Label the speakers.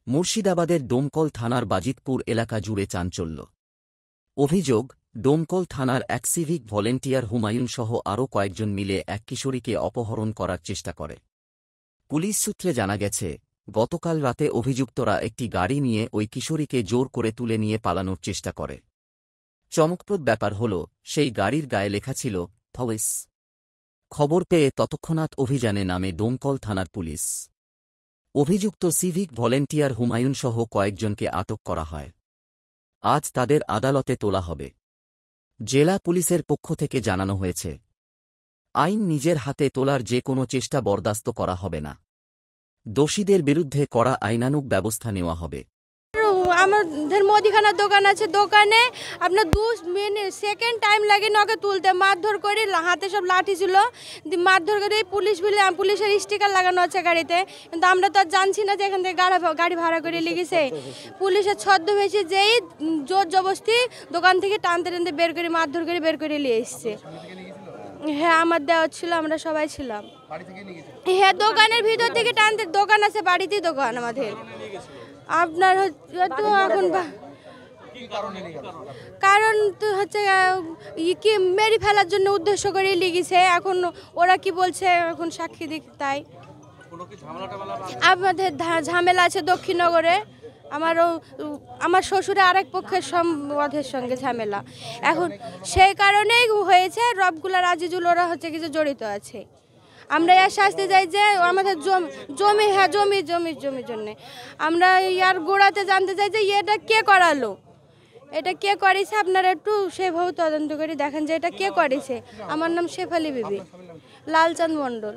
Speaker 1: মুর্শিদাবাদের ডোমকল থানার বাজিতপুর এলাকা জুড়ে চাঞ্চল্য। অভিযোগ, ডোমকল থানার এক সিভিক ভলেন্টিয়ার হুমায়ুন সহ আরও কয়েকজন মিলে এক কিশোরীকে অপহরণ করার চেষ্টা করে। পুলিশ সূত্রে জানা গেছে, গতকাল রাতে অভিযুক্তরা একটি গাড়ি নিয়ে ওই কিশোরীকে জোর করে তুলে নিয়ে পালানোর চেষ্টা করে। চমকপ্রদ ব্যাপার হল, সেই গাড়ির গায়ে লেখা ছিল থওয়েস। খবর পেয়ে তৎক্ষণাৎ অভিযানে নামে ডোমকল থানার পুলিশ। অভিযুক্ত সিভিক ভলেন্টিয়ার হুমায়ুন সহ কয়েকজনকে আটক করা হয়। আজ তাদের আদালতে তোলা হবে। জেলা পুলিশের পক্ষ থেকে জানানো হয়েছে, আইন নিজের হাতে তোলার যে কোনো চেষ্টা বরদাস্ত করা হবে না। দোষীদের বিরুদ্ধে কড়া আইনানুগ ব্যবস্থা নেওয়া হবে।
Speaker 2: আমাদের মুদিখানার দোকান আছে, দোকানে আপনার 2 মিনিট সেকেন্ড টাইম লাগে নকে তুলতে, মারধর করে, হাতে সব লাঠি ছিল, মারধর করে পুলিশের স্টিকার লাগানো আছে গাড়িতে। কিন্তু আমরা তো আর জানছি না যে এখান থেকে গাড়ি ভাড়া করে লিখেছে। পুলিশের ছদ্মবেশে যেই জোর জবরদস্তি দোকান থেকে টানতে টানতে বের করে, মারধর করে বের করে নিয়ে এসছে। হ্যাঁ, আমার দেওয়া ছিল, আমরা সবাই ছিলাম। হ্যাঁ, দোকানের ভিতর থেকে টানতে, দোকান আছে, বাড়িতেই দোকান আমাদের। আপনার তো এখন কারণ তো হচ্ছে কি মেরে ফেলার জন্য উদ্দেশ্য করে লিখেছে। এখন ওরা কি বলছে, এখন সাক্ষী দিক। তাই আমাদের ঝামেলা আছে দক্ষিণনগরে। আমার শ্বশুরে আরেক পক্ষের সম্বন্ধের সঙ্গে ঝামেলা। এখন সেই কারণেই হয়েছে, রবগুলা আজিজুল ওরা হচ্ছে কিছু জড়িত আছে। আমরা এর শাস্তি চাই যে আমাদের জমি, হ্যাঁ জমির জন্য আমরা ইয়ার গোড়াতে জানতে চাই যে এটা কে করালো, এটা কে করেছে। আপনারা একটু সেভাবে তদন্ত করে দেখেন যে এটা কে করেছে। আমার নাম শেফালি বিবি, লালচাঁদ মণ্ডল।